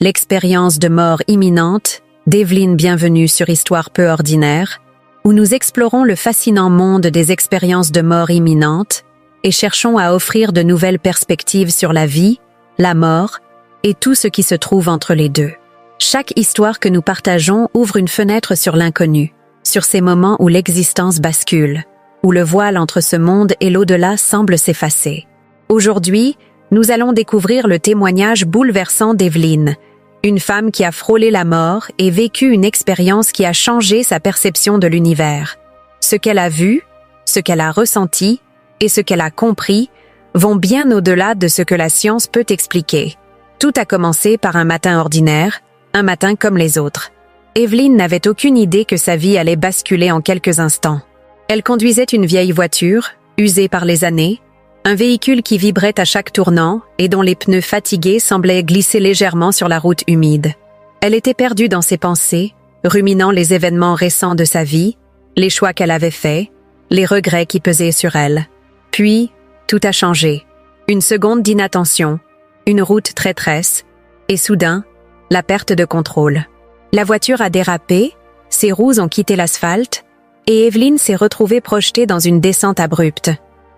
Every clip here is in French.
l'expérience de mort imminente d'Evelyn. Bienvenue sur Histoire peu ordinaire, où nous explorons le fascinant monde des expériences de mort imminente et cherchons à offrir de nouvelles perspectives sur la vie, la mort et tout ce qui se trouve entre les deux. Chaque histoire que nous partageons ouvre une fenêtre sur l'inconnu, sur ces moments où l'existence bascule, où le voile entre ce monde et l'au-delà semble s'effacer. Aujourd'hui, nous allons découvrir le témoignage bouleversant d'Evelyn, une femme qui a frôlé la mort et vécu une expérience qui a changé sa perception de l'univers. Ce qu'elle a vu, ce qu'elle a ressenti et ce qu'elle a compris vont bien au-delà de ce que la science peut expliquer. Tout a commencé par un matin ordinaire, un matin comme les autres. Evelyn n'avait aucune idée que sa vie allait basculer en quelques instants. Elle conduisait une vieille voiture, usée par les années, un véhicule qui vibrait à chaque tournant et dont les pneus fatigués semblaient glisser légèrement sur la route humide. Elle était perdue dans ses pensées, ruminant les événements récents de sa vie, les choix qu'elle avait faits, les regrets qui pesaient sur elle. Puis, tout a changé. Une seconde d'inattention, une route traîtresse, et soudain, la perte de contrôle. La voiture a dérapé, ses roues ont quitté l'asphalte, et Evelyn s'est retrouvée projetée dans une descente abrupte.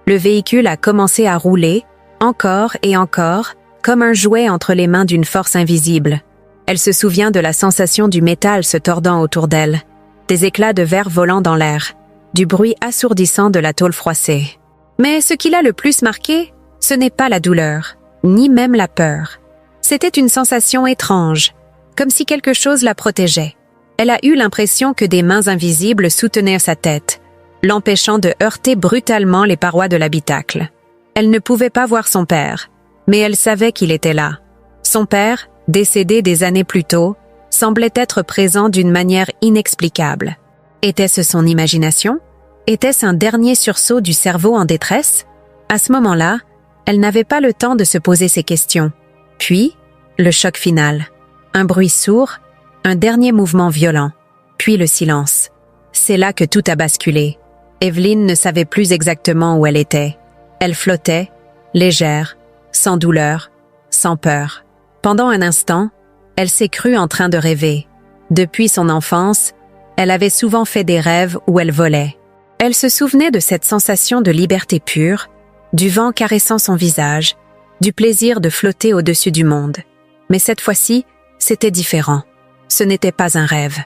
Le véhicule a commencé à rouler, encore et encore, comme un jouet entre les mains d'une force invisible. Elle se souvient de la sensation du métal se tordant autour d'elle, des éclats de verre volant dans l'air, du bruit assourdissant de la tôle froissée. Mais ce qui l'a le plus marqué, ce n'est pas la douleur, ni même la peur. C'était une sensation étrange, comme si quelque chose la protégeait. Elle a eu l'impression que des mains invisibles soutenaient sa tête, l'empêchant de heurter brutalement les parois de l'habitacle. Elle ne pouvait pas voir son père, mais elle savait qu'il était là. Son père, décédé des années plus tôt, semblait être présent d'une manière inexplicable. Était-ce son imagination? Était-ce un dernier sursaut du cerveau en détresse? À ce moment-là, elle n'avait pas le temps de se poser ces questions. Puis, le choc final. Un bruit sourd, un dernier mouvement violent, puis le silence. C'est là que tout a basculé. Evelyn ne savait plus exactement où elle était. Elle flottait, légère, sans douleur, sans peur. Pendant un instant, elle s'est crue en train de rêver. Depuis son enfance, elle avait souvent fait des rêves où elle volait. Elle se souvenait de cette sensation de liberté pure, du vent caressant son visage, du plaisir de flotter au-dessus du monde. Mais cette fois-ci, c'était différent. Ce n'était pas un rêve.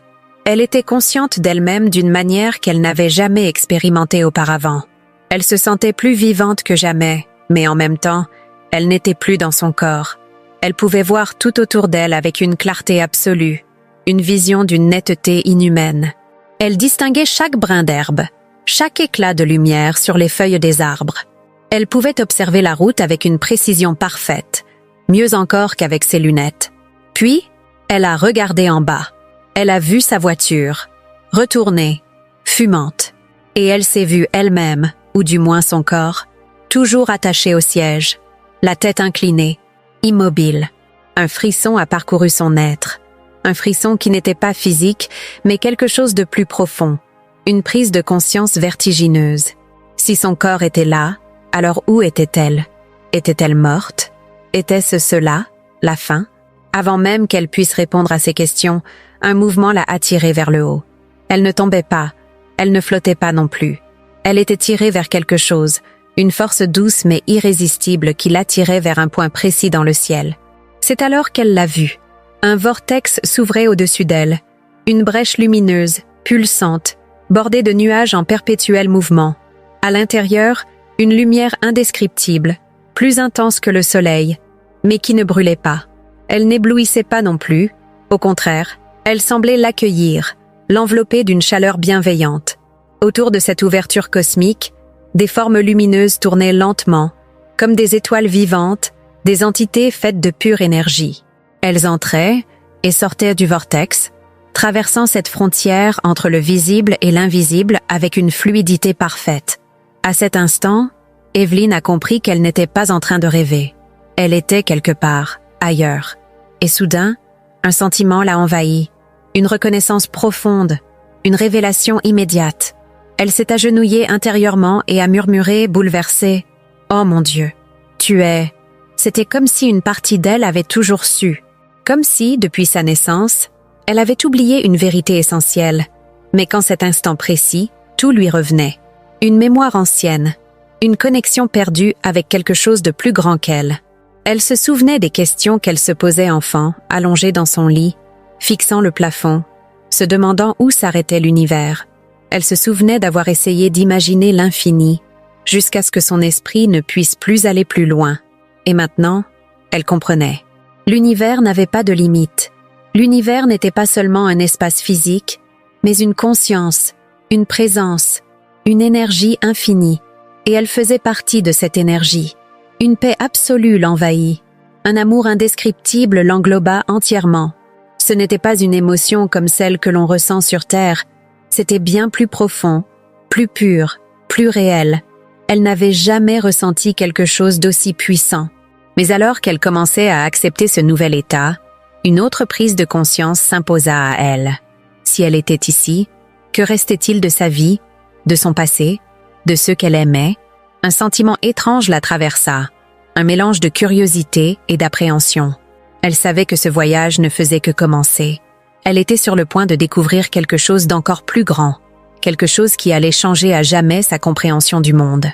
Elle était consciente d'elle-même d'une manière qu'elle n'avait jamais expérimentée auparavant. Elle se sentait plus vivante que jamais, mais en même temps, elle n'était plus dans son corps. Elle pouvait voir tout autour d'elle avec une clarté absolue, une vision d'une netteté inhumaine. Elle distinguait chaque brin d'herbe, chaque éclat de lumière sur les feuilles des arbres. Elle pouvait observer la route avec une précision parfaite, mieux encore qu'avec ses lunettes. Puis, elle a regardé en bas. Elle a vu sa voiture, retournée, fumante, et elle s'est vue elle-même, ou du moins son corps, toujours attachée au siège, la tête inclinée, immobile. Un frisson a parcouru son être, un frisson qui n'était pas physique, mais quelque chose de plus profond, une prise de conscience vertigineuse. Si son corps était là, alors où était-elle? Était-elle morte? Était-ce cela, la fin? Avant même qu'elle puisse répondre à ces questions, un mouvement l'a attirée vers le haut. Elle ne tombait pas, elle ne flottait pas non plus. Elle était tirée vers quelque chose, une force douce mais irrésistible qui l'attirait vers un point précis dans le ciel. C'est alors qu'elle l'a vu. Un vortex s'ouvrait au-dessus d'elle, une brèche lumineuse, pulsante, bordée de nuages en perpétuel mouvement. À l'intérieur, une lumière indescriptible, plus intense que le soleil, mais qui ne brûlait pas. Elle n'éblouissait pas non plus, au contraire, elle semblait l'accueillir, l'envelopper d'une chaleur bienveillante. Autour de cette ouverture cosmique, des formes lumineuses tournaient lentement, comme des étoiles vivantes, des entités faites de pure énergie. Elles entraient et sortaient du vortex, traversant cette frontière entre le visible et l'invisible avec une fluidité parfaite. À cet instant, Evelyn a compris qu'elle n'était pas en train de rêver. Elle était quelque part, ailleurs. Et soudain, un sentiment l'a envahie, une reconnaissance profonde, une révélation immédiate. Elle s'est agenouillée intérieurement et a murmuré, bouleversée, « Oh mon Dieu, tu es… » C'était comme si une partie d'elle avait toujours su, Comme si, depuis sa naissance, elle avait oublié une vérité essentielle. Mais qu'en cet instant précis, tout lui revenait. Une mémoire ancienne, une connexion perdue avec quelque chose de plus grand qu'elle. Elle se souvenait des questions qu'elle se posait enfant, allongée dans son lit, fixant le plafond, se demandant où s'arrêtait l'univers. Elle se souvenait d'avoir essayé d'imaginer l'infini, jusqu'à ce que son esprit ne puisse plus aller plus loin. Et maintenant, elle comprenait. L'univers n'avait pas de limite. L'univers n'était pas seulement un espace physique, mais une conscience, une présence, une énergie infinie. Et elle faisait partie de cette énergie. Une paix absolue l'envahit. Un amour indescriptible l'engloba entièrement. Ce n'était pas une émotion comme celle que l'on ressent sur Terre. C'était bien plus profond, plus pur, plus réel. Elle n'avait jamais ressenti quelque chose d'aussi puissant. Mais alors qu'elle commençait à accepter ce nouvel état, une autre prise de conscience s'imposa à elle. Si elle était ici, que restait-il de sa vie, de son passé, de ceux qu'elle aimait? Un sentiment étrange la traversa, un mélange de curiosité et d'appréhension. Elle savait que ce voyage ne faisait que commencer. Elle était sur le point de découvrir quelque chose d'encore plus grand, quelque chose qui allait changer à jamais sa compréhension du monde.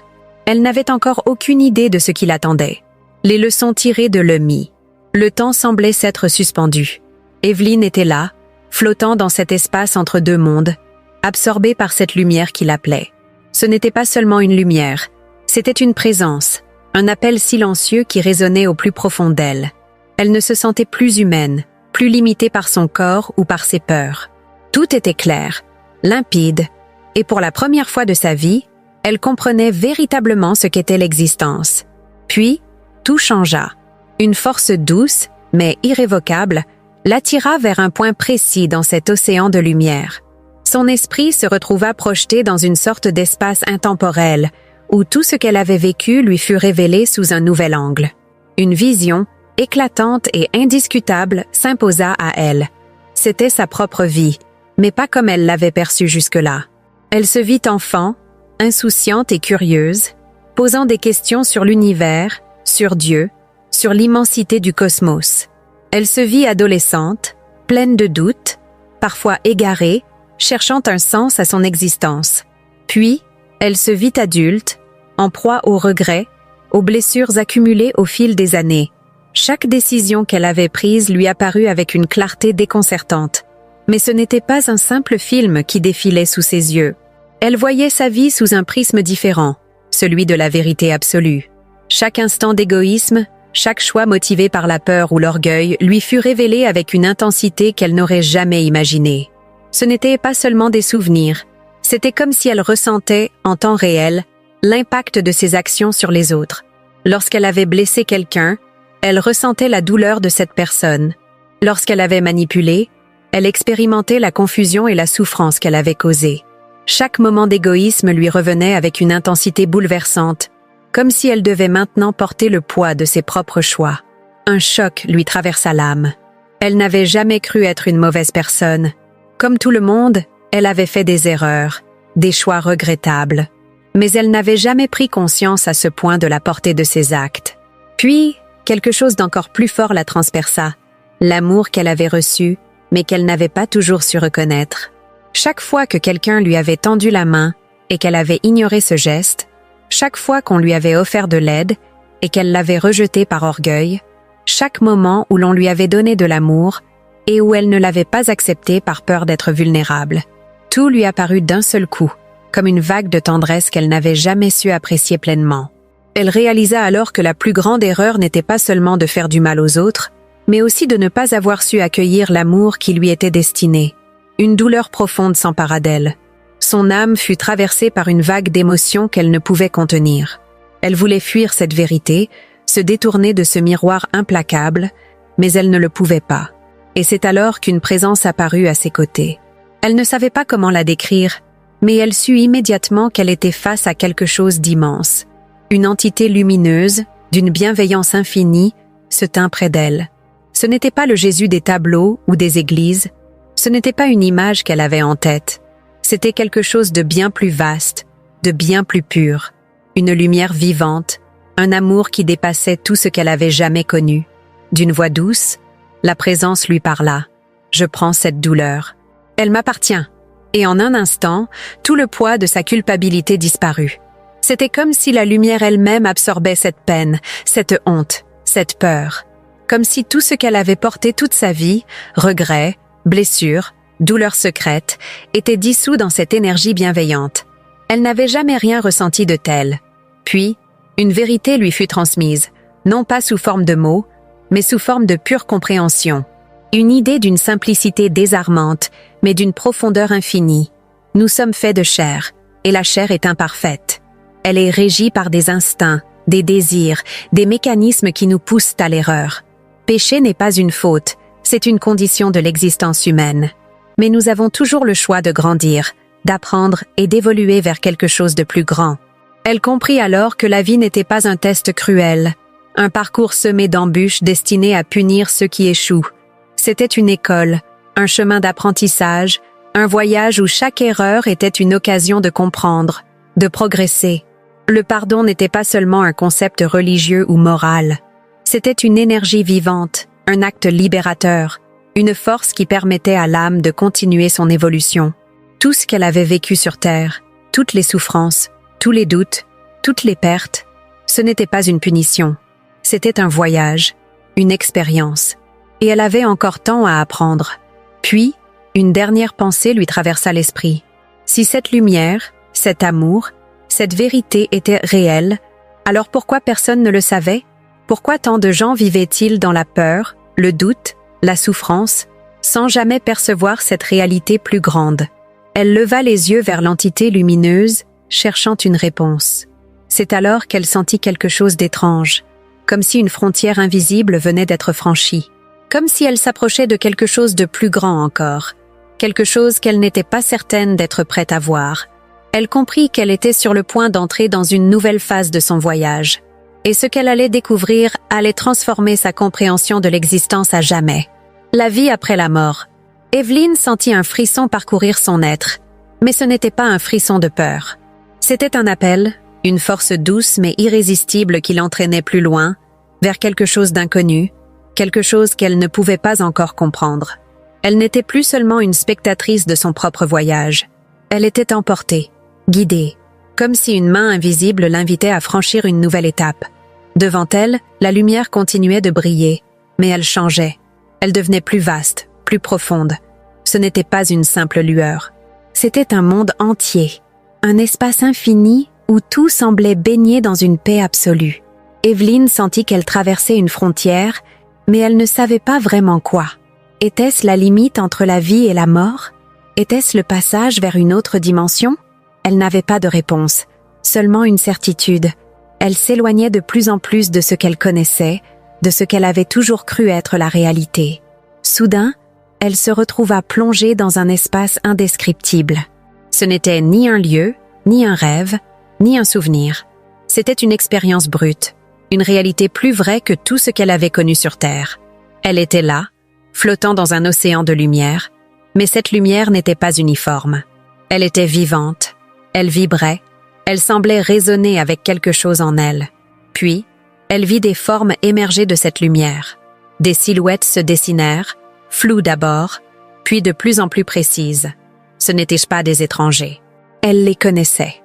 Elle n'avait encore aucune idée de ce qui l'attendait. Les leçons tirées de l'EMI. Le temps semblait s'être suspendu. Evelyn était là, flottant dans cet espace entre deux mondes, absorbée par cette lumière qui l'appelait. Ce n'était pas seulement une lumière, c'était une présence, un appel silencieux qui résonnait au plus profond d'elle. Elle ne se sentait plus humaine, plus limitée par son corps ou par ses peurs. Tout était clair, limpide, et pour la première fois de sa vie, elle comprenait véritablement ce qu'était l'existence. Puis, tout changea. Une force douce, mais irrévocable, l'attira vers un point précis dans cet océan de lumière. Son esprit se retrouva projeté dans une sorte d'espace intemporel, où tout ce qu'elle avait vécu lui fut révélé sous un nouvel angle. Une vision, éclatante et indiscutable, s'imposa à elle. C'était sa propre vie, mais pas comme elle l'avait perçue jusque-là. Elle se vit enfant, insouciante et curieuse, posant des questions sur l'univers, sur Dieu, sur l'immensité du cosmos. Elle se vit adolescente, pleine de doutes, parfois égarée, cherchant un sens à son existence. Puis, elle se vit adulte, en proie aux regrets, aux blessures accumulées au fil des années. Chaque décision qu'elle avait prise lui apparut avec une clarté déconcertante. Mais ce n'était pas un simple film qui défilait sous ses yeux. Elle voyait sa vie sous un prisme différent, celui de la vérité absolue. Chaque instant d'égoïsme, chaque choix motivé par la peur ou l'orgueil lui fut révélé avec une intensité qu'elle n'aurait jamais imaginée. Ce n'était pas seulement des souvenirs, c'était comme si elle ressentait, en temps réel, l'impact de ses actions sur les autres. Lorsqu'elle avait blessé quelqu'un, elle ressentait la douleur de cette personne. Lorsqu'elle avait manipulé, elle expérimentait la confusion et la souffrance qu'elle avait causée. Chaque moment d'égoïsme lui revenait avec une intensité bouleversante, comme si elle devait maintenant porter le poids de ses propres choix. Un choc lui traversa l'âme. Elle n'avait jamais cru être une mauvaise personne. Comme tout le monde, elle avait fait des erreurs, des choix regrettables. Mais elle n'avait jamais pris conscience à ce point de la portée de ses actes. Puis, quelque chose d'encore plus fort la transperça, l'amour qu'elle avait reçu, mais qu'elle n'avait pas toujours su reconnaître. Chaque fois que quelqu'un lui avait tendu la main et qu'elle avait ignoré ce geste, chaque fois qu'on lui avait offert de l'aide et qu'elle l'avait rejeté par orgueil, chaque moment où l'on lui avait donné de l'amour et où elle ne l'avait pas accepté par peur d'être vulnérable, tout lui apparut d'un seul coup, comme une vague de tendresse qu'elle n'avait jamais su apprécier pleinement. Elle réalisa alors que la plus grande erreur n'était pas seulement de faire du mal aux autres, mais aussi de ne pas avoir su accueillir l'amour qui lui était destiné. Une douleur profonde s'empara d'elle. Son âme fut traversée par une vague d'émotions qu'elle ne pouvait contenir. Elle voulait fuir cette vérité, se détourner de ce miroir implacable, mais elle ne le pouvait pas. Et c'est alors qu'une présence apparut à ses côtés. Elle ne savait pas comment la décrire, mais elle sut immédiatement qu'elle était face à quelque chose d'immense. Une entité lumineuse, d'une bienveillance infinie, se tint près d'elle. Ce n'était pas le Jésus des tableaux ou des églises, ce n'était pas une image qu'elle avait en tête. C'était quelque chose de bien plus vaste, de bien plus pur. Une lumière vivante, un amour qui dépassait tout ce qu'elle avait jamais connu. D'une voix douce, La présence lui parla. Je prends cette douleur. Elle m'appartient. Et en un instant, tout le poids de sa culpabilité disparut. C'était comme si la lumière elle-même absorbait cette peine, cette honte, cette peur. Comme si tout ce qu'elle avait porté toute sa vie, regrets, blessures, douleurs secrètes, était dissous dans cette énergie bienveillante. Elle n'avait jamais rien ressenti de tel. Puis, une vérité lui fut transmise, non pas sous forme de mots, mais sous forme de pure compréhension. Une idée d'une simplicité désarmante, mais d'une profondeur infinie. Nous sommes faits de chair, et la chair est imparfaite. Elle est régie par des instincts, des désirs, des mécanismes qui nous poussent à l'erreur. Pécher n'est pas une faute, c'est une condition de l'existence humaine. Mais nous avons toujours le choix de grandir, d'apprendre et d'évoluer vers quelque chose de plus grand. Elle comprit alors que la vie n'était pas un test cruel, un parcours semé d'embûches destiné à punir ceux qui échouent. C'était une école, un chemin d'apprentissage, un voyage où chaque erreur était une occasion de comprendre, de progresser. Le pardon n'était pas seulement un concept religieux ou moral. C'était une énergie vivante, un acte libérateur, une force qui permettait à l'âme de continuer son évolution. Tout ce qu'elle avait vécu sur Terre, toutes les souffrances, tous les doutes, toutes les pertes, ce n'était pas une punition. C'était un voyage, une expérience. Et elle avait encore tant à apprendre. Puis, une dernière pensée lui traversa l'esprit. Si cette lumière, cet amour, cette vérité était réelle, alors pourquoi personne ne le savait? Pourquoi tant de gens vivaient-ils dans la peur, le doute, la souffrance, sans jamais percevoir cette réalité plus grande? Elle leva les yeux vers l'entité lumineuse, cherchant une réponse. C'est alors qu'elle sentit quelque chose d'étrange, comme si une frontière invisible venait d'être franchie. Comme si elle s'approchait de quelque chose de plus grand encore, quelque chose qu'elle n'était pas certaine d'être prête à voir. Elle comprit qu'elle était sur le point d'entrer dans une nouvelle phase de son voyage, et ce qu'elle allait découvrir allait transformer sa compréhension de l'existence à jamais. La vie après la mort. Evelyne sentit un frisson parcourir son être, mais ce n'était pas un frisson de peur. C'était un appel, une force douce mais irrésistible qui l'entraînait plus loin, vers quelque chose d'inconnu, quelque chose qu'elle ne pouvait pas encore comprendre. Elle n'était plus seulement une spectatrice de son propre voyage. Elle était emportée, guidée, comme si une main invisible l'invitait à franchir une nouvelle étape. Devant elle, la lumière continuait de briller, mais elle changeait. Elle devenait plus vaste, plus profonde. Ce n'était pas une simple lueur. C'était un monde entier, un espace infini où tout semblait baigné dans une paix absolue. Evelyne sentit qu'elle traversait une frontière, mais elle ne savait pas vraiment quoi. Était-ce la limite entre la vie et la mort? Était-ce le passage vers une autre dimension? Elle n'avait pas de réponse, seulement une certitude. Elle s'éloignait de plus en plus de ce qu'elle connaissait, de ce qu'elle avait toujours cru être la réalité. Soudain, elle se retrouva plongée dans un espace indescriptible. Ce n'était ni un lieu, ni un rêve, ni un souvenir. C'était une expérience brute, une réalité plus vraie que tout ce qu'elle avait connu sur Terre. Elle était là, flottant dans un océan de lumière, mais cette lumière n'était pas uniforme. Elle était vivante, elle vibrait, elle semblait résonner avec quelque chose en elle. Puis, elle vit des formes émerger de cette lumière. Des silhouettes se dessinèrent, floues d'abord, puis de plus en plus précises. Ce n'étaient pas des étrangers. Elle les connaissait.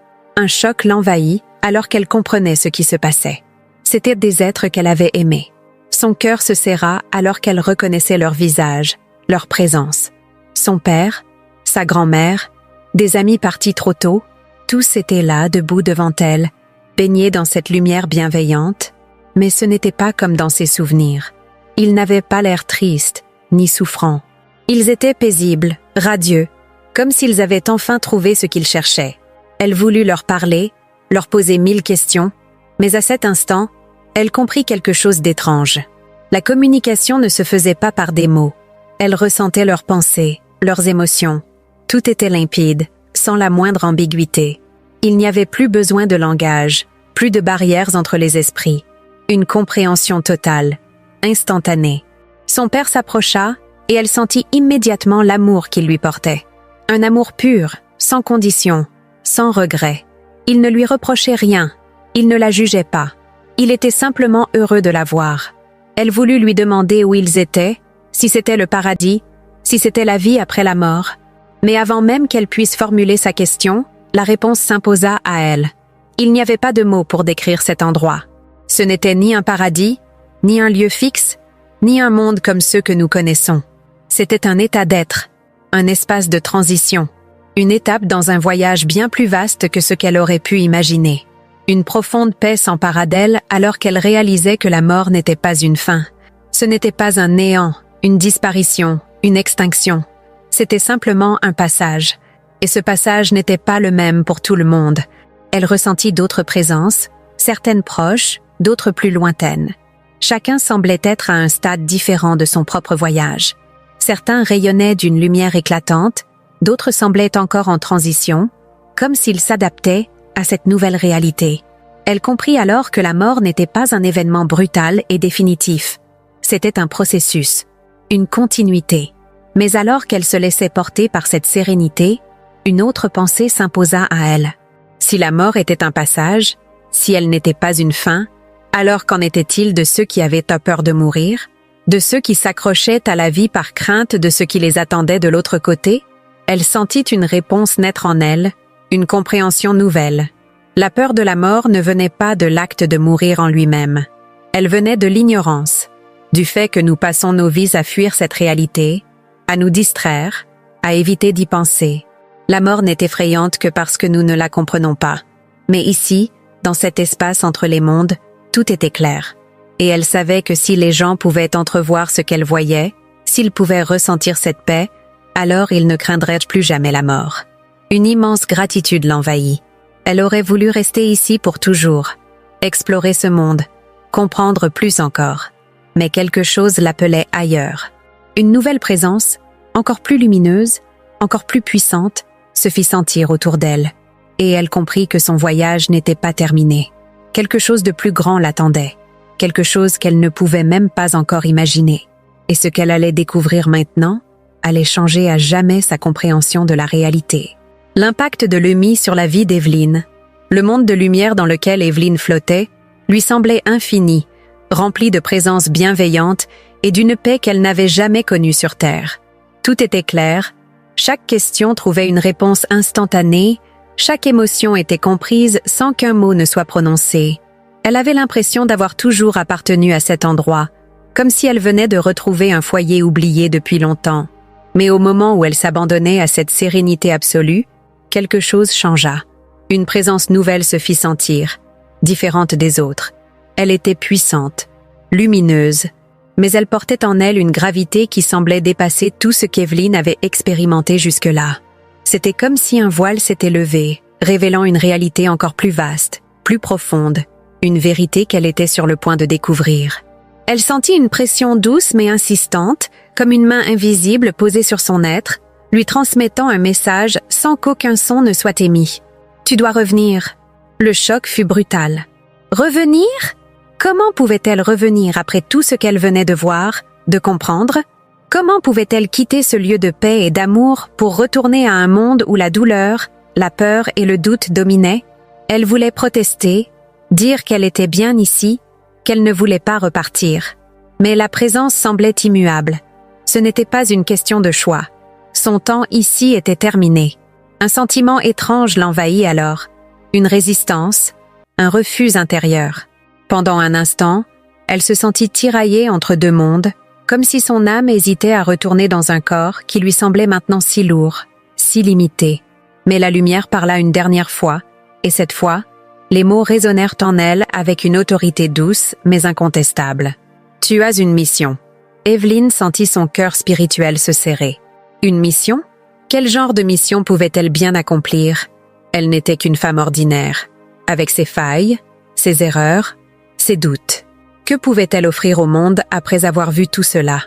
Un choc l'envahit alors qu'elle comprenait ce qui se passait. C'étaient des êtres qu'elle avait aimés. Son cœur se serra alors qu'elle reconnaissait leur visage, leur présence. Son père, sa grand-mère, des amis partis trop tôt, tous étaient là, debout devant elle, baignés dans cette lumière bienveillante, mais ce n'était pas comme dans ses souvenirs. Ils n'avaient pas l'air tristes, ni souffrants. Ils étaient paisibles, radieux, comme s'ils avaient enfin trouvé ce qu'ils cherchaient. Elle voulut leur parler, leur poser 1000 questions, mais à cet instant, elle comprit quelque chose d'étrange. La communication ne se faisait pas par des mots. Elle ressentait leurs pensées, leurs émotions. Tout était limpide, sans la moindre ambiguïté. Il n'y avait plus besoin de langage, plus de barrières entre les esprits. Une compréhension totale, instantanée. Son père s'approcha et elle sentit immédiatement l'amour qu'il lui portait. Un amour pur, sans condition, sans regret. Il ne lui reprochait rien, il ne la jugeait pas. Il était simplement heureux de la voir. Elle voulut lui demander où ils étaient, si c'était le paradis, si c'était la vie après la mort. Mais avant même qu'elle puisse formuler sa question, la réponse s'imposa à elle. Il n'y avait pas de mots pour décrire cet endroit. Ce n'était ni un paradis, ni un lieu fixe, ni un monde comme ceux que nous connaissons. C'était un état d'être, un espace de transition, une étape dans un voyage bien plus vaste que ce qu'elle aurait pu imaginer. Une profonde paix s'empara d'elle alors qu'elle réalisait que la mort n'était pas une fin. Ce n'était pas un néant, une disparition, une extinction. C'était simplement un passage. Et ce passage n'était pas le même pour tout le monde. Elle ressentit d'autres présences, certaines proches, d'autres plus lointaines. Chacun semblait être à un stade différent de son propre voyage. Certains rayonnaient d'une lumière éclatante, d'autres semblaient encore en transition, comme s'ils s'adaptaient à cette nouvelle réalité. Elle comprit alors que la mort n'était pas un événement brutal et définitif. C'était un processus, une continuité. Mais alors qu'elle se laissait porter par cette sérénité, une autre pensée s'imposa à elle. Si la mort était un passage, si elle n'était pas une fin, alors qu'en était-il de ceux qui avaient peur de mourir, de ceux qui s'accrochaient à la vie par crainte de ce qui les attendait de l'autre côté? Elle sentit une réponse naître en elle, une compréhension nouvelle. La peur de la mort ne venait pas de l'acte de mourir en lui-même. Elle venait de l'ignorance, du fait que nous passons nos vies à fuir cette réalité, à nous distraire, à éviter d'y penser. La mort n'est effrayante que parce que nous ne la comprenons pas. Mais ici, dans cet espace entre les mondes, tout était clair. Et elle savait que si les gens pouvaient entrevoir ce qu'elle voyait, s'ils pouvaient ressentir cette paix, alors ils ne craindraient plus jamais la mort. Une immense gratitude l'envahit. Elle aurait voulu rester ici pour toujours, explorer ce monde, comprendre plus encore. Mais quelque chose l'appelait ailleurs. Une nouvelle présence, encore plus lumineuse, encore plus puissante, se fit sentir autour d'elle. Et elle comprit que son voyage n'était pas terminé. Quelque chose de plus grand l'attendait. Quelque chose qu'elle ne pouvait même pas encore imaginer. Et ce qu'elle allait découvrir maintenant allait changer à jamais sa compréhension de la réalité. L'impact de Lemmy sur la vie d'Evelyn, le monde de lumière dans lequel Evelyn flottait, lui semblait infini, rempli de présences bienveillantes et d'une paix qu'elle n'avait jamais connue sur Terre. Tout était clair, chaque question trouvait une réponse instantanée, chaque émotion était comprise sans qu'un mot ne soit prononcé. Elle avait l'impression d'avoir toujours appartenu à cet endroit, comme si elle venait de retrouver un foyer oublié depuis longtemps. Mais au moment où elle s'abandonnait à cette sérénité absolue, quelque chose changea. Une présence nouvelle se fit sentir, différente des autres. Elle était puissante, lumineuse, mais elle portait en elle une gravité qui semblait dépasser tout ce qu'Evelyn avait expérimenté jusque-là. C'était comme si un voile s'était levé, révélant une réalité encore plus vaste, plus profonde, une vérité qu'elle était sur le point de découvrir. Elle sentit une pression douce mais insistante, comme une main invisible posée sur son être, lui transmettant un message sans qu'aucun son ne soit émis. « Tu dois revenir. » Le choc fut brutal. Revenir? Comment pouvait-elle revenir après tout ce qu'elle venait de voir, de comprendre? Comment pouvait-elle quitter ce lieu de paix et d'amour pour retourner à un monde où la douleur, la peur et le doute dominaient? Elle voulait protester, dire qu'elle était bien ici, qu'elle ne voulait pas repartir. Mais la présence semblait immuable. Ce n'était pas une question de choix. Son temps ici était terminé. Un sentiment étrange l'envahit alors. Une résistance, un refus intérieur. Pendant un instant, elle se sentit tiraillée entre deux mondes, comme si son âme hésitait à retourner dans un corps qui lui semblait maintenant si lourd, si limité. Mais la lumière parla une dernière fois, et cette fois, les mots résonnèrent en elle avec une autorité douce mais incontestable. « Tu as une mission. » Evelyn sentit son cœur spirituel se serrer. Une mission? Quel genre de mission pouvait-elle bien accomplir? Elle n'était qu'une femme ordinaire, avec ses failles, ses erreurs, ses doutes. Que pouvait-elle offrir au monde après avoir vu tout cela?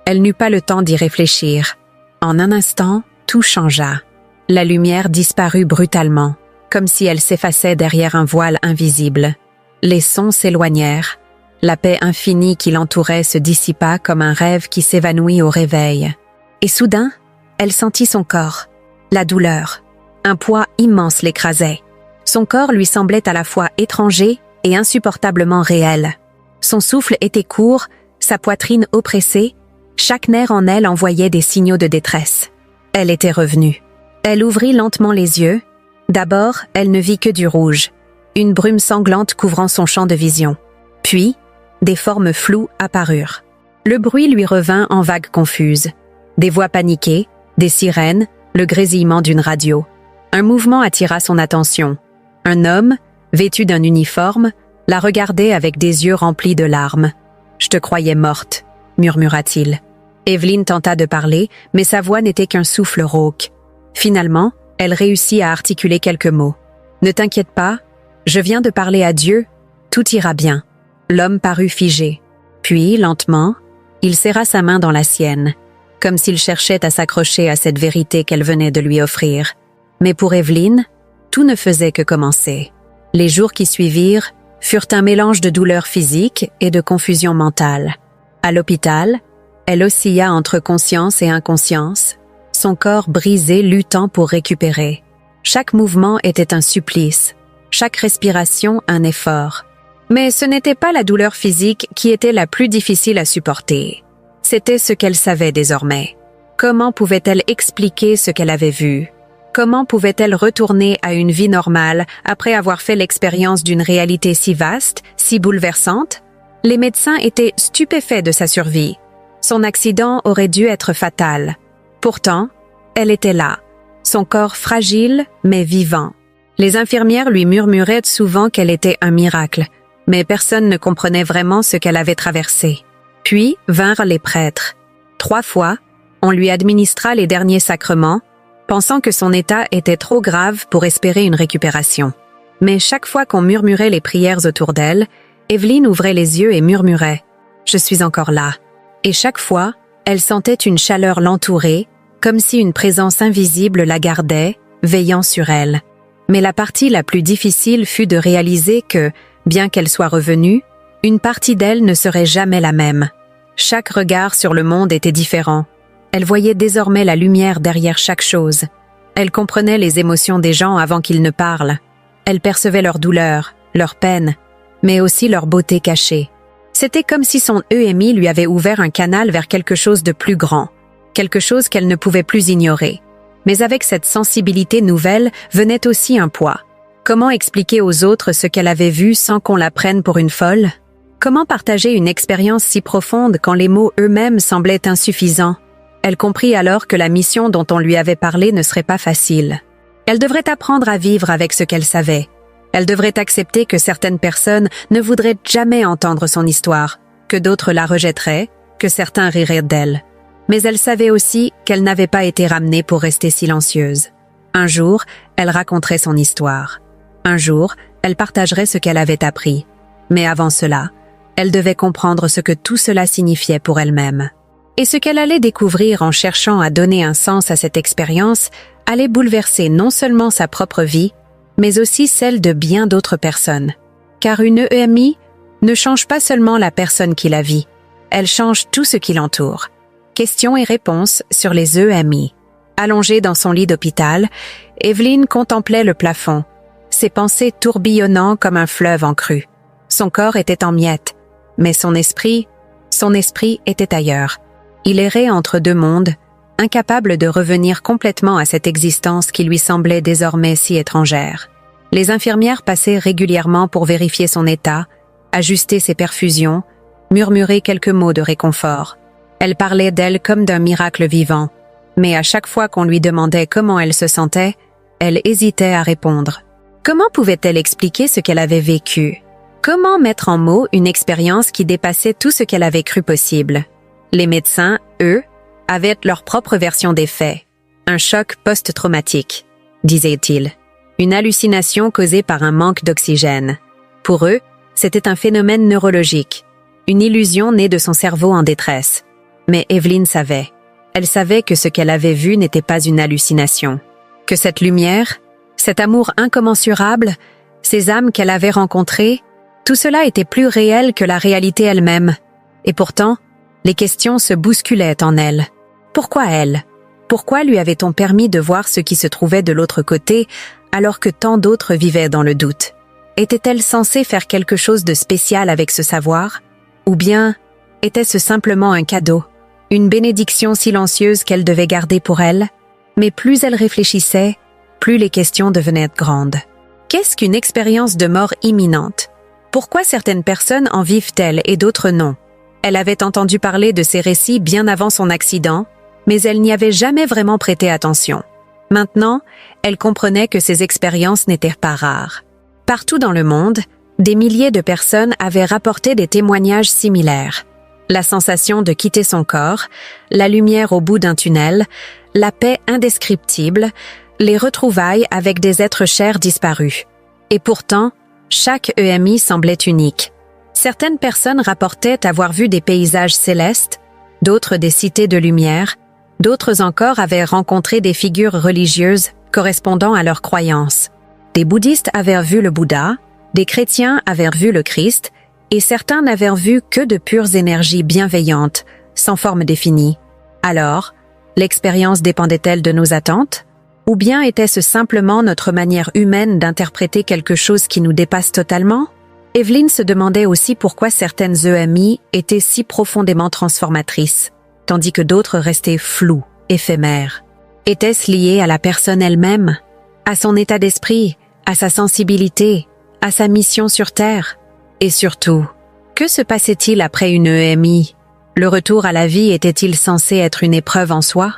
Elle n'eut pas le temps d'y réfléchir. En un instant, tout changea. La lumière disparut brutalement, comme si elle s'effaçait derrière un voile invisible. Les sons s'éloignèrent. La paix infinie qui l'entourait se dissipa comme un rêve qui s'évanouit au réveil. Et soudain, elle sentit son corps, la douleur. Un poids immense l'écrasait. Son corps lui semblait à la fois étranger et insupportablement réel. Son souffle était court, sa poitrine oppressée, Chaque nerf en elle envoyait des signaux de détresse. Elle était revenue. Elle ouvrit lentement les yeux. D'abord, elle ne vit que du rouge, une brume sanglante couvrant son champ de vision. Puis, des formes floues apparurent. Le bruit lui revint en vagues confuses. Des voix paniquées, des sirènes, le grésillement d'une radio. Un mouvement attira son attention. Un homme, vêtu d'un uniforme, la regardait avec des yeux remplis de larmes. « Je te croyais morte », murmura-t-il. Evelyn tenta de parler, mais sa voix n'était qu'un souffle rauque. Finalement, elle réussit à articuler quelques mots. « Ne t'inquiète pas, je viens de parler à Dieu, tout ira bien. » L'homme parut figé. Puis, lentement, il serra sa main dans la sienne, comme s'il cherchait à s'accrocher à cette vérité qu'elle venait de lui offrir. Mais pour Evelyn, tout ne faisait que commencer. Les jours qui suivirent furent un mélange de douleur physique et de confusion mentale. À l'hôpital, elle oscilla entre conscience et inconscience, son corps brisé luttant pour récupérer. Chaque mouvement était un supplice, chaque respiration un effort. Mais ce n'était pas la douleur physique qui était la plus difficile à supporter. C'était ce qu'elle savait désormais. Comment pouvait-elle expliquer ce qu'elle avait vu? Comment pouvait-elle retourner à une vie normale après avoir fait l'expérience d'une réalité si vaste, si bouleversante? Les médecins étaient stupéfaits de sa survie. Son accident aurait dû être fatal. Pourtant, elle était là, son corps fragile mais vivant. Les infirmières lui murmuraient souvent qu'elle était un miracle, mais personne ne comprenait vraiment ce qu'elle avait traversé. Puis vinrent les prêtres. 3 fois, on lui administra les derniers sacrements, pensant que son état était trop grave pour espérer une récupération. Mais chaque fois qu'on murmurait les prières autour d'elle, Evelyn ouvrait les yeux et murmurait « Je suis encore là ». Et chaque fois, elle sentait une chaleur l'entourer, comme si une présence invisible la gardait, veillant sur elle. Mais la partie la plus difficile fut de réaliser que, bien qu'elle soit revenue, une partie d'elle ne serait jamais la même. Chaque regard sur le monde était différent. Elle voyait désormais la lumière derrière chaque chose. Elle comprenait les émotions des gens avant qu'ils ne parlent. Elle percevait leur douleur, leur peine, mais aussi leur beauté cachée. C'était comme si son EMI lui avait ouvert un canal vers quelque chose de plus grand, quelque chose qu'elle ne pouvait plus ignorer. Mais avec cette sensibilité nouvelle venait aussi un poids. Comment expliquer aux autres ce qu'elle avait vu sans qu'on la prenne pour une folle? Comment partager une expérience si profonde quand les mots eux-mêmes semblaient insuffisants? Elle comprit alors que la mission dont on lui avait parlé ne serait pas facile. Elle devrait apprendre à vivre avec ce qu'elle savait. Elle devrait accepter que certaines personnes ne voudraient jamais entendre son histoire, que d'autres la rejetteraient, que certains riraient d'elle. Mais elle savait aussi qu'elle n'avait pas été ramenée pour rester silencieuse. Un jour, elle raconterait son histoire. Un jour, elle partagerait ce qu'elle avait appris. Mais avant cela, elle devait comprendre ce que tout cela signifiait pour elle-même. Et ce qu'elle allait découvrir en cherchant à donner un sens à cette expérience allait bouleverser non seulement sa propre vie, mais aussi celle de bien d'autres personnes. Car une EMI ne change pas seulement la personne qui la vit, elle change tout ce qui l'entoure. Questions et réponses sur les EMI. Allongée dans son lit d'hôpital, Evelyn contemplait le plafond, ses pensées tourbillonnant comme un fleuve en crue. Son corps était en miettes, mais son esprit était ailleurs. Il errait entre 2 mondes, incapable de revenir complètement à cette existence qui lui semblait désormais si étrangère. Les infirmières passaient régulièrement pour vérifier son état, ajuster ses perfusions, murmurer quelques mots de réconfort. Elle parlait d'elle comme d'un miracle vivant, mais à chaque fois qu'on lui demandait comment elle se sentait, elle hésitait à répondre. Comment pouvait-elle expliquer ce qu'elle avait vécu? Comment mettre en mots une expérience qui dépassait tout ce qu'elle avait cru possible? Les médecins, eux, avaient leur propre version des faits. Un choc post-traumatique, disait-il. Une hallucination causée par un manque d'oxygène. Pour eux, c'était un phénomène neurologique, une illusion née de son cerveau en détresse. Mais Evelyn savait. Elle savait que ce qu'elle avait vu n'était pas une hallucination. Que cette lumière, cet amour incommensurable, ces âmes qu'elle avait rencontrées, tout cela était plus réel que la réalité elle-même. Et pourtant, les questions se bousculaient en elle. Pourquoi elle? Pourquoi lui avait-on permis de voir ce qui se trouvait de l'autre côté, alors que tant d'autres vivaient dans le doute? Était-elle censée faire quelque chose de spécial avec ce savoir? Ou bien, était-ce simplement un cadeau? une bénédiction silencieuse qu'elle devait garder pour elle, mais plus elle réfléchissait, plus les questions devenaient grandes. Qu'est-ce qu'une expérience de mort imminente? Pourquoi certaines personnes en vivent-elles et d'autres non? Elle avait entendu parler de ces récits bien avant son accident, mais elle n'y avait jamais vraiment prêté attention. Maintenant, elle comprenait que ces expériences n'étaient pas rares. Partout dans le monde, des milliers de personnes avaient rapporté des témoignages similaires. La sensation de quitter son corps, la lumière au bout d'un tunnel, la paix indescriptible, les retrouvailles avec des êtres chers disparus. Et pourtant, chaque EMI semblait unique. Certaines personnes rapportaient avoir vu des paysages célestes, d'autres des cités de lumière, d'autres encore avaient rencontré des figures religieuses correspondant à leurs croyances. Des bouddhistes avaient vu le Bouddha, des chrétiens avaient vu le Christ, et certains n'avaient vu que de pures énergies bienveillantes, sans forme définie. Alors, l'expérience dépendait-elle de nos attentes? Ou bien était-ce simplement notre manière humaine d'interpréter quelque chose qui nous dépasse totalement? Evelyn se demandait aussi pourquoi certaines EMI étaient si profondément transformatrices, tandis que d'autres restaient floues, éphémères. Était-ce lié à la personne elle-même, à son état d'esprit, à sa sensibilité, à sa mission sur Terre? Et surtout, que se passait-il après une EMI? Le retour à la vie était-il censé être une épreuve en soi?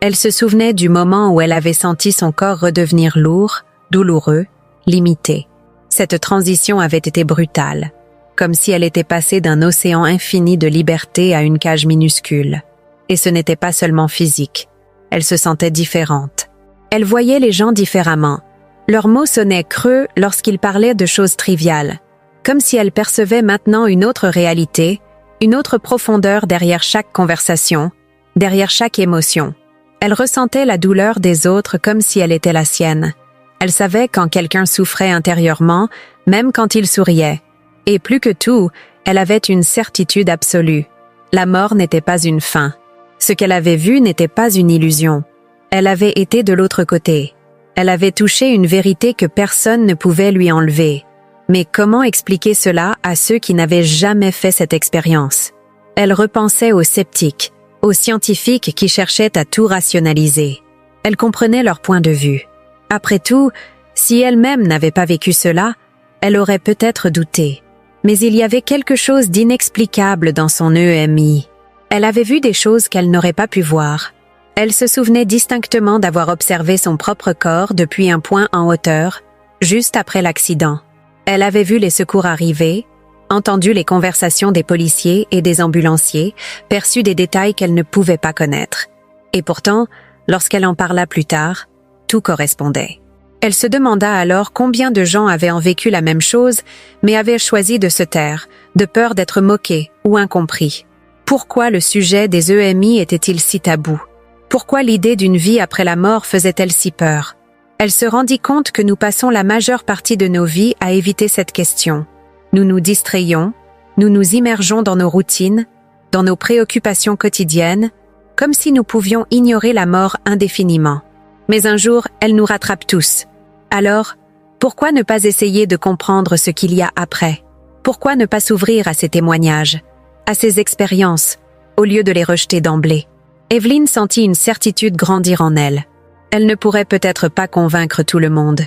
Elle se souvenait du moment où elle avait senti son corps redevenir lourd, douloureux, limité. Cette transition avait été brutale, comme si elle était passée d'un océan infini de liberté à une cage minuscule. Et ce n'était pas seulement physique. Elle se sentait différente. Elle voyait les gens différemment. Leurs mots sonnaient creux lorsqu'ils parlaient de choses triviales, comme si elle percevait maintenant une autre réalité, une autre profondeur derrière chaque conversation, derrière chaque émotion. Elle ressentait la douleur des autres comme si elle était la sienne. Elle savait quand quelqu'un souffrait intérieurement, même quand il souriait. Et plus que tout, elle avait une certitude absolue. La mort n'était pas une fin. Ce qu'elle avait vu n'était pas une illusion. Elle avait été de l'autre côté. Elle avait touché une vérité que personne ne pouvait lui enlever. Mais comment expliquer cela à ceux qui n'avaient jamais fait cette expérience? Elle repensait aux sceptiques, aux scientifiques qui cherchaient à tout rationaliser. Elle comprenait leur point de vue. Après tout, si elle-même n'avait pas vécu cela, elle aurait peut-être douté. Mais il y avait quelque chose d'inexplicable dans son EMI. Elle avait vu des choses qu'elle n'aurait pas pu voir. Elle se souvenait distinctement d'avoir observé son propre corps depuis un point en hauteur, juste après l'accident. Elle avait vu les secours arriver, entendu les conversations des policiers et des ambulanciers, perçu des détails qu'elle ne pouvait pas connaître. Et pourtant, lorsqu'elle en parla plus tard, tout correspondait. Elle se demanda alors combien de gens avaient en vécu la même chose, mais avaient choisi de se taire, de peur d'être moqués ou incompris. Pourquoi le sujet des EMI était-il si tabou? Pourquoi l'idée d'une vie après la mort faisait-elle si peur? Elle se rendit compte que nous passons la majeure partie de nos vies à éviter cette question. Nous nous distrayons, nous nous immergeons dans nos routines, dans nos préoccupations quotidiennes, comme si nous pouvions ignorer la mort indéfiniment. Mais un jour, elle nous rattrape tous. Alors, pourquoi ne pas essayer de comprendre ce qu'il y a après? Pourquoi ne pas s'ouvrir à ces témoignages, à ces expériences, au lieu de les rejeter d'emblée? Evelyn sentit une certitude grandir en elle. Elle ne pourrait peut-être pas convaincre tout le monde.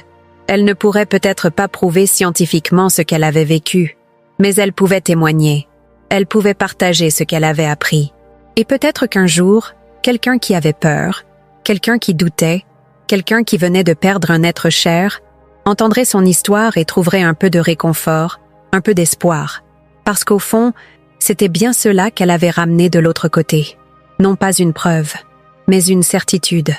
Elle ne pourrait peut-être pas prouver scientifiquement ce qu'elle avait vécu. Mais elle pouvait témoigner. Elle pouvait partager ce qu'elle avait appris. Et peut-être qu'un jour, quelqu'un qui avait peur, quelqu'un qui doutait, quelqu'un qui venait de perdre un être cher, entendrait son histoire et trouverait un peu de réconfort, un peu d'espoir. Parce qu'au fond, c'était bien cela qu'elle avait ramené de l'autre côté. Non pas une preuve, mais une certitude.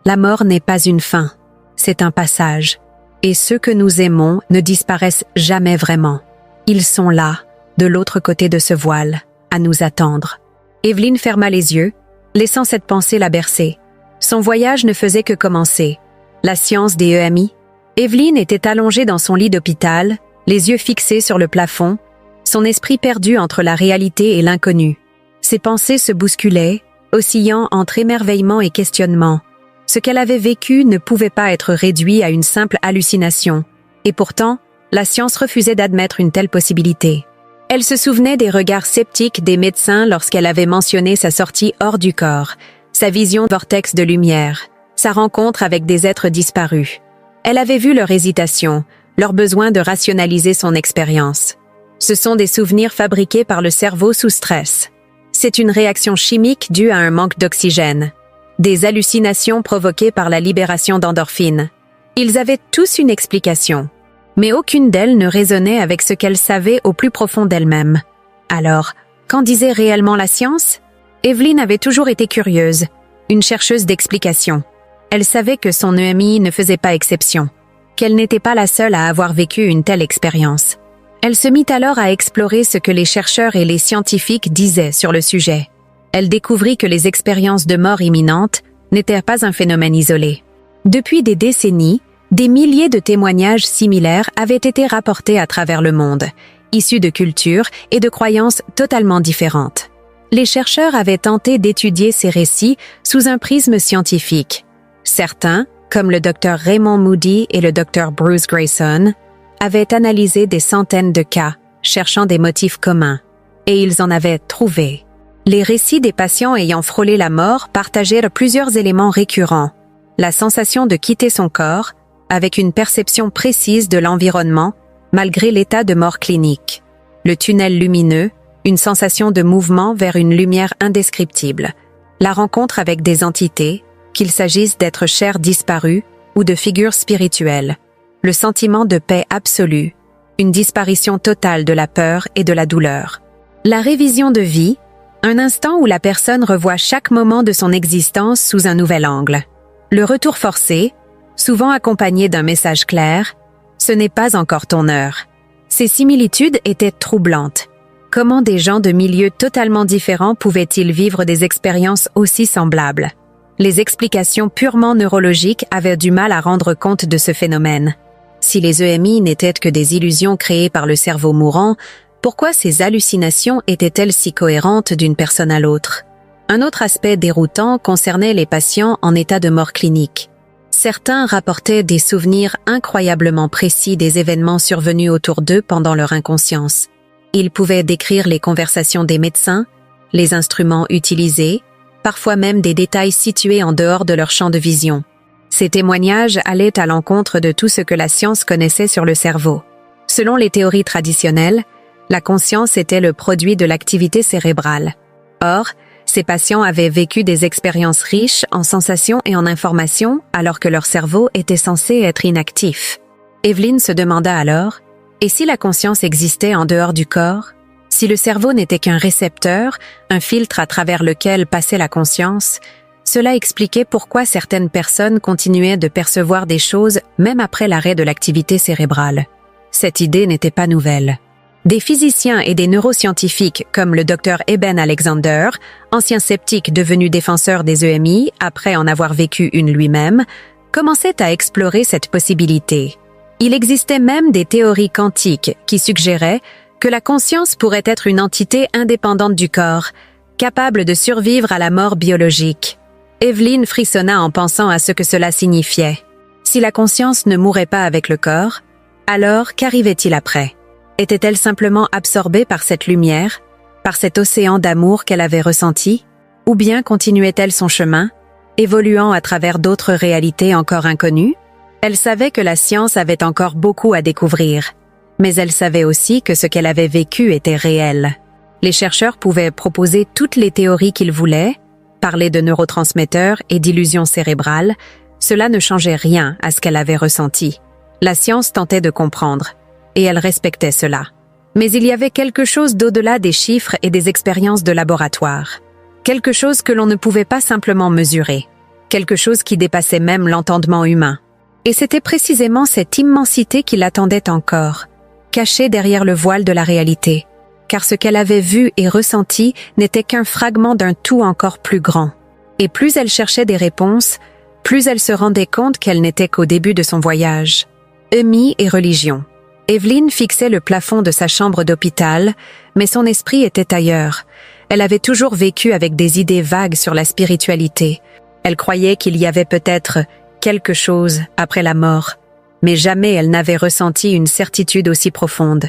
La mort n'est pas une fin, c'est un passage. Et ceux que nous aimons ne disparaissent jamais vraiment. Ils sont là, de l'autre côté de ce voile, à nous attendre. Evelyn ferma les yeux, laissant cette pensée la bercer. Son voyage ne faisait que commencer. La science des EMI. Evelyn était allongée dans son lit d'hôpital, les yeux fixés sur le plafond, son esprit perdu entre la réalité et l'inconnu. Ses pensées se bousculaient, oscillant entre émerveillement et questionnement. Ce qu'elle avait vécu ne pouvait pas être réduit à une simple hallucination. Et pourtant, la science refusait d'admettre une telle possibilité. Elle se souvenait des regards sceptiques des médecins lorsqu'elle avait mentionné sa sortie hors du corps, sa vision vortex de lumière, sa rencontre avec des êtres disparus. Elle avait vu leur hésitation, leur besoin de rationaliser son expérience. Ce sont des souvenirs fabriqués par le cerveau sous stress. C'est une réaction chimique due à un manque d'oxygène. Des hallucinations provoquées par la libération d'endorphines. Ils avaient tous une explication. Mais aucune d'elles ne résonnait avec ce qu'elle savait au plus profond d'elle-même. Alors, qu'en disait réellement la science? Evelyn avait toujours été curieuse, une chercheuse d'explications. Elle savait que son EMI ne faisait pas exception, qu'elle n'était pas la seule à avoir vécu une telle expérience. Elle se mit alors à explorer ce que les chercheurs et les scientifiques disaient sur le sujet. Elle découvrit que les expériences de mort imminente n'étaient pas un phénomène isolé. Depuis des décennies, des milliers de témoignages similaires avaient été rapportés à travers le monde, issus de cultures et de croyances totalement différentes. Les chercheurs avaient tenté d'étudier ces récits sous un prisme scientifique. Certains, comme le Dr Raymond Moody et le Dr Bruce Greyson, avaient analysé des centaines de cas, cherchant des motifs communs, et ils en avaient trouvé. Les récits des patients ayant frôlé la mort partageaient plusieurs éléments récurrents. La sensation de quitter son corps, avec une perception précise de l'environnement, malgré l'état de mort clinique. Le tunnel lumineux, une sensation de mouvement vers une lumière indescriptible. La rencontre avec des entités, qu'il s'agisse d'êtres chers disparus ou de figures spirituelles. Le sentiment de paix absolue, une disparition totale de la peur et de la douleur. La révision de vie, un instant où la personne revoit chaque moment de son existence sous un nouvel angle. Le retour forcé, souvent accompagné d'un message clair, « Ce n'est pas encore ton heure ». Ces similitudes étaient troublantes. Comment des gens de milieux totalement différents pouvaient-ils vivre des expériences aussi semblables? Les explications purement neurologiques avaient du mal à rendre compte de ce phénomène. Si les EMI n'étaient que des illusions créées par le cerveau mourant, pourquoi ces hallucinations étaient-elles si cohérentes d'une personne à l'autre? Un autre aspect déroutant concernait les patients en état de mort clinique. Certains rapportaient des souvenirs incroyablement précis des événements survenus autour d'eux pendant leur inconscience. Ils pouvaient décrire les conversations des médecins, les instruments utilisés, parfois même des détails situés en dehors de leur champ de vision. Ces témoignages allaient à l'encontre de tout ce que la science connaissait sur le cerveau. Selon les théories traditionnelles, la conscience était le produit de l'activité cérébrale. Or, ces patients avaient vécu des expériences riches en sensations et en informations alors que leur cerveau était censé être inactif. Evelyn se demanda alors, et si la conscience existait en dehors du corps? Si le cerveau n'était qu'un récepteur, un filtre à travers lequel passait la conscience, cela expliquait pourquoi certaines personnes continuaient de percevoir des choses même après l'arrêt de l'activité cérébrale. Cette idée n'était pas nouvelle. Des physiciens et des neuroscientifiques comme le Dr Eben Alexander, ancien sceptique devenu défenseur des EMI après en avoir vécu une lui-même, commençaient à explorer cette possibilité. Il existait même des théories quantiques qui suggéraient que la conscience pourrait être une entité indépendante du corps, capable de survivre à la mort biologique. Evelyn frissonna en pensant à ce que cela signifiait. Si la conscience ne mourait pas avec le corps, alors qu'arrivait-il après? Était-elle simplement absorbée par cette lumière, par cet océan d'amour qu'elle avait ressenti? Ou bien continuait-elle son chemin, évoluant à travers d'autres réalités encore inconnues? Elle savait que la science avait encore beaucoup à découvrir, mais elle savait aussi que ce qu'elle avait vécu était réel. Les chercheurs pouvaient proposer toutes les théories qu'ils voulaient, parler de neurotransmetteurs et d'illusions cérébrales, cela ne changeait rien à ce qu'elle avait ressenti. La science tentait de comprendre, et elle respectait cela. Mais il y avait quelque chose d'au-delà des chiffres et des expériences de laboratoire. Quelque chose que l'on ne pouvait pas simplement mesurer. Quelque chose qui dépassait même l'entendement humain. Et c'était précisément cette immensité qui l'attendait encore, cachée derrière le voile de la réalité. Car ce qu'elle avait vu et ressenti n'était qu'un fragment d'un tout encore plus grand. Et plus elle cherchait des réponses, plus elle se rendait compte qu'elle n'était qu'au début de son voyage. EMI et religion. Evelyn fixait le plafond de sa chambre d'hôpital, mais son esprit était ailleurs. Elle avait toujours vécu avec des idées vagues sur la spiritualité. Elle croyait qu'il y avait peut-être quelque chose après la mort, mais jamais elle n'avait ressenti une certitude aussi profonde.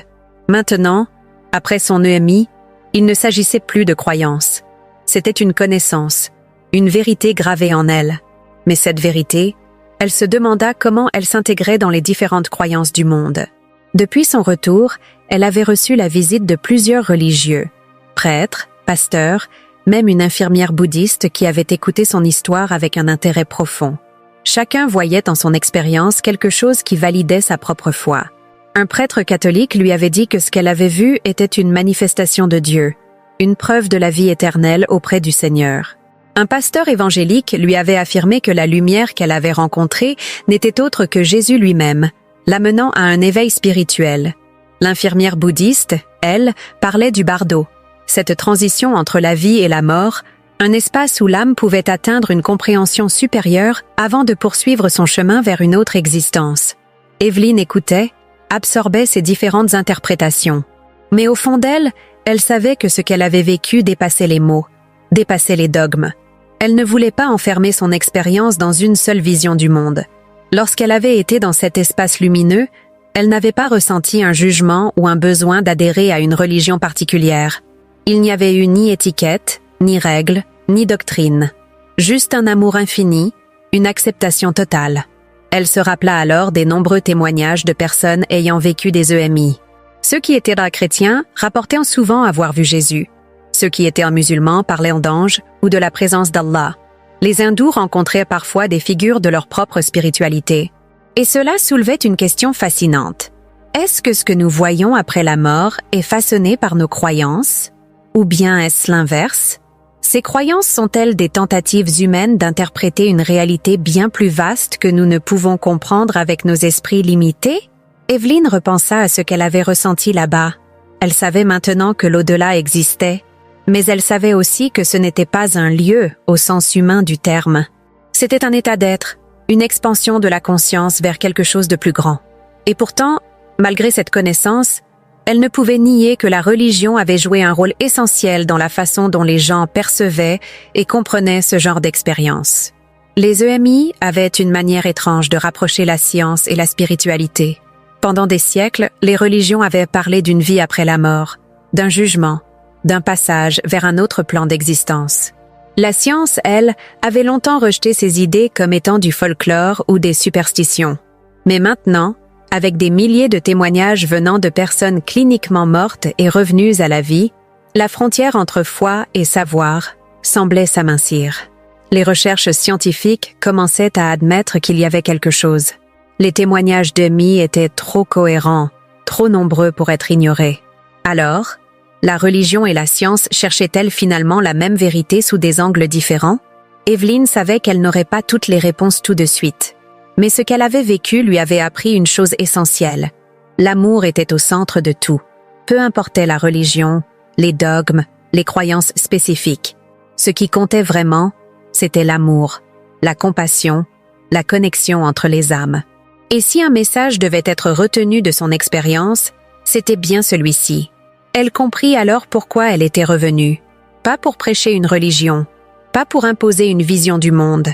Maintenant, Après son EMI, il ne s'agissait plus de croyance. C'était une connaissance, une vérité gravée en elle. Mais cette vérité, elle se demanda comment elle s'intégrait dans les différentes croyances du monde. Depuis son retour, elle avait reçu la visite de plusieurs religieux, prêtres, pasteurs, même une infirmière bouddhiste qui avait écouté son histoire avec un intérêt profond. Chacun voyait en son expérience quelque chose qui validait sa propre foi. Un prêtre catholique lui avait dit que ce qu'elle avait vu était une manifestation de Dieu, une preuve de la vie éternelle auprès du Seigneur. Un pasteur évangélique lui avait affirmé que la lumière qu'elle avait rencontrée n'était autre que Jésus lui-même, l'amenant à un éveil spirituel. L'infirmière bouddhiste, elle, parlait du bardo, cette transition entre la vie et la mort, un espace où l'âme pouvait atteindre une compréhension supérieure avant de poursuivre son chemin vers une autre existence. Evelyne écoutait, absorbait ces différentes interprétations. Mais au fond d'elle, elle savait que ce qu'elle avait vécu dépassait les mots, dépassait les dogmes. Elle ne voulait pas enfermer son expérience dans une seule vision du monde. Lorsqu'elle avait été dans cet espace lumineux, elle n'avait pas ressenti un jugement ou un besoin d'adhérer à une religion particulière. Il n'y avait eu ni étiquette, ni règles, ni doctrine. Juste un amour infini, une acceptation totale. Elle se rappela alors des nombreux témoignages de personnes ayant vécu des EMI. Ceux qui étaient chrétiens rapportaient souvent avoir vu Jésus. Ceux qui étaient musulmans parlaient d'anges ou de la présence d'Allah. Les hindous rencontraient parfois des figures de leur propre spiritualité. Et cela soulevait une question fascinante. Est-ce que ce que nous voyons après la mort est façonné par nos croyances? Ou bien est-ce l'inverse? Ces croyances sont-elles des tentatives humaines d'interpréter une réalité bien plus vaste que nous ne pouvons comprendre avec nos esprits limités? Evelyne repensa à ce qu'elle avait ressenti là-bas. Elle savait maintenant que l'au-delà existait, mais elle savait aussi que ce n'était pas un lieu au sens humain du terme. C'était un état d'être, une expansion de la conscience vers quelque chose de plus grand. Et pourtant, malgré cette connaissance, elle ne pouvait nier que la religion avait joué un rôle essentiel dans la façon dont les gens percevaient et comprenaient ce genre d'expérience. Les EMI avaient une manière étrange de rapprocher la science et la spiritualité. Pendant des siècles, les religions avaient parlé d'une vie après la mort, d'un jugement, d'un passage vers un autre plan d'existence. La science, elle, avait longtemps rejeté ces idées comme étant du folklore ou des superstitions. Mais maintenant, avec des milliers de témoignages venant de personnes cliniquement mortes et revenues à la vie, la frontière entre foi et savoir semblait s'amincir. Les recherches scientifiques commençaient à admettre qu'il y avait quelque chose. Les témoignages d'EMI étaient trop cohérents, trop nombreux pour être ignorés. Alors, la religion et la science cherchaient-elles finalement la même vérité sous des angles différents? Evelyne savait qu'elle n'aurait pas toutes les réponses tout de suite. Mais ce qu'elle avait vécu lui avait appris une chose essentielle. L'amour était au centre de tout. Peu importait la religion, les dogmes, les croyances spécifiques. Ce qui comptait vraiment, c'était l'amour, la compassion, la connexion entre les âmes. Et si un message devait être retenu de son expérience, c'était bien celui-ci. Elle comprit alors pourquoi elle était revenue. Pas pour prêcher une religion, pas pour imposer une vision du monde,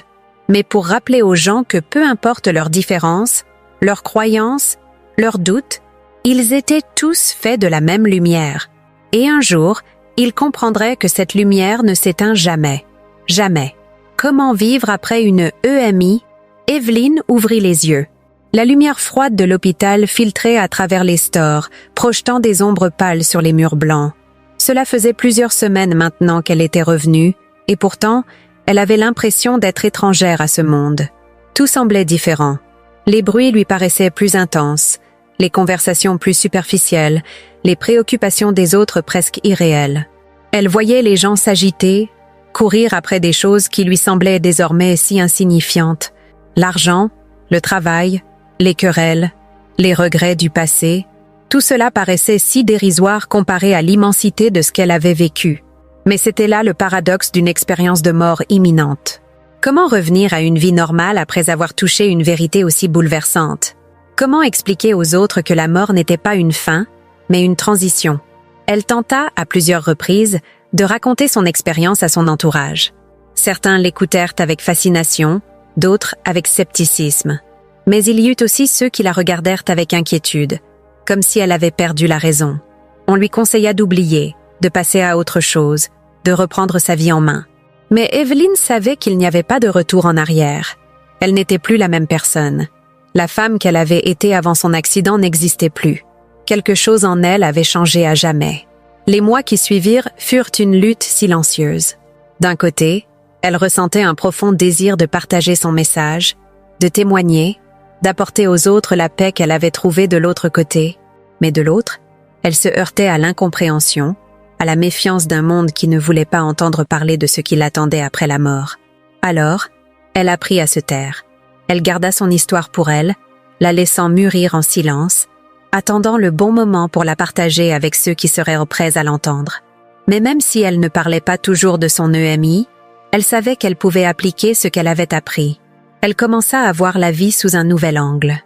mais pour rappeler aux gens que peu importe leurs différences, leurs croyances, leurs doutes, ils étaient tous faits de la même lumière. Et un jour, ils comprendraient que cette lumière ne s'éteint jamais. Jamais. Comment vivre après une EMI? Evelyne ouvrit les yeux. La lumière froide de l'hôpital filtrait à travers les stores, projetant des ombres pâles sur les murs blancs. Cela faisait plusieurs semaines maintenant qu'elle était revenue, et pourtant, elle avait l'impression d'être étrangère à ce monde. Tout semblait différent. Les bruits lui paraissaient plus intenses, les conversations plus superficielles, les préoccupations des autres presque irréelles. Elle voyait les gens s'agiter, courir après des choses qui lui semblaient désormais si insignifiantes. L'argent, le travail, les querelles, les regrets du passé, tout cela paraissait si dérisoire comparé à l'immensité de ce qu'elle avait vécu. Mais c'était là le paradoxe d'une expérience de mort imminente. Comment revenir à une vie normale après avoir touché une vérité aussi bouleversante? Comment expliquer aux autres que la mort n'était pas une fin, mais une transition? Elle tenta, à plusieurs reprises, de raconter son expérience à son entourage. Certains l'écoutèrent avec fascination, d'autres avec scepticisme. Mais il y eut aussi ceux qui la regardèrent avec inquiétude, comme si elle avait perdu la raison. On lui conseilla d'oublier, de passer à autre chose, de reprendre sa vie en main. Mais Evelyn savait qu'il n'y avait pas de retour en arrière. Elle n'était plus la même personne. La femme qu'elle avait été avant son accident n'existait plus. Quelque chose en elle avait changé à jamais. Les mois qui suivirent furent une lutte silencieuse. D'un côté, elle ressentait un profond désir de partager son message, de témoigner, d'apporter aux autres la paix qu'elle avait trouvée de l'autre côté. Mais de l'autre, elle se heurtait à l'incompréhension, à la méfiance d'un monde qui ne voulait pas entendre parler de ce qui l'attendait après la mort. Alors, elle apprit à se taire. Elle garda son histoire pour elle, la laissant mûrir en silence, attendant le bon moment pour la partager avec ceux qui seraient prêts à l'entendre. Mais même si elle ne parlait pas toujours de son EMI, elle savait qu'elle pouvait appliquer ce qu'elle avait appris. Elle commença à voir la vie sous un nouvel angle.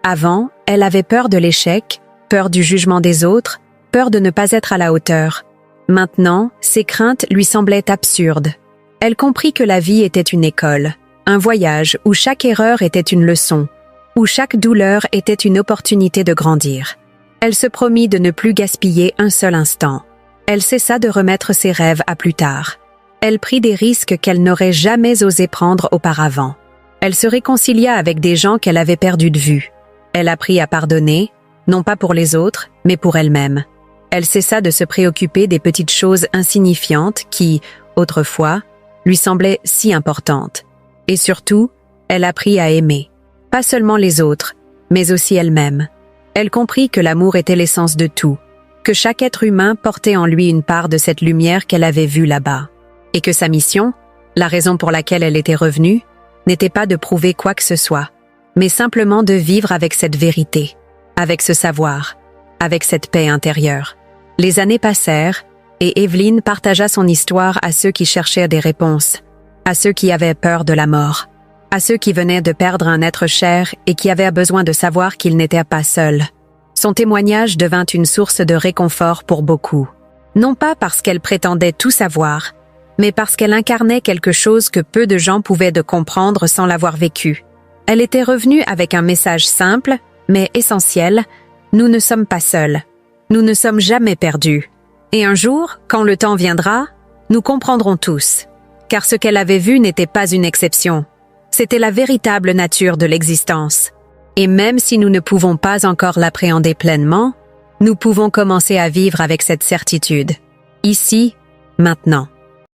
Avant, elle avait peur de l'échec, peur du jugement des autres, peur de ne pas être à la hauteur. Maintenant, ses craintes lui semblaient absurdes. Elle comprit que la vie était une école, un voyage où chaque erreur était une leçon, où chaque douleur était une opportunité de grandir. Elle se promit de ne plus gaspiller un seul instant. Elle cessa de remettre ses rêves à plus tard. Elle prit des risques qu'elle n'aurait jamais osé prendre auparavant. Elle se réconcilia avec des gens qu'elle avait perdus de vue. Elle apprit à pardonner, non pas pour les autres, mais pour elle-même. Elle cessa de se préoccuper des petites choses insignifiantes qui, autrefois, lui semblaient si importantes. Et surtout, elle apprit à aimer. Pas seulement les autres, mais aussi elle-même. Elle comprit que l'amour était l'essence de tout, que chaque être humain portait en lui une part de cette lumière qu'elle avait vue là-bas. Et que sa mission, la raison pour laquelle elle était revenue, n'était pas de prouver quoi que ce soit, mais simplement de vivre avec cette vérité, avec ce savoir, avec cette paix intérieure. Les années passèrent, et Evelyn partagea son histoire à ceux qui cherchaient des réponses, à ceux qui avaient peur de la mort, à ceux qui venaient de perdre un être cher et qui avaient besoin de savoir qu'ils n'étaient pas seuls. Son témoignage devint une source de réconfort pour beaucoup. Non pas parce qu'elle prétendait tout savoir, mais parce qu'elle incarnait quelque chose que peu de gens pouvaient de comprendre sans l'avoir vécu. Elle était revenue avec un message simple, mais essentiel: nous ne sommes pas seuls. Nous ne sommes jamais perdus. Et un jour, quand le temps viendra, nous comprendrons tous. Car ce qu'elle avait vu n'était pas une exception. C'était la véritable nature de l'existence. Et même si nous ne pouvons pas encore l'appréhender pleinement, nous pouvons commencer à vivre avec cette certitude. Ici, maintenant.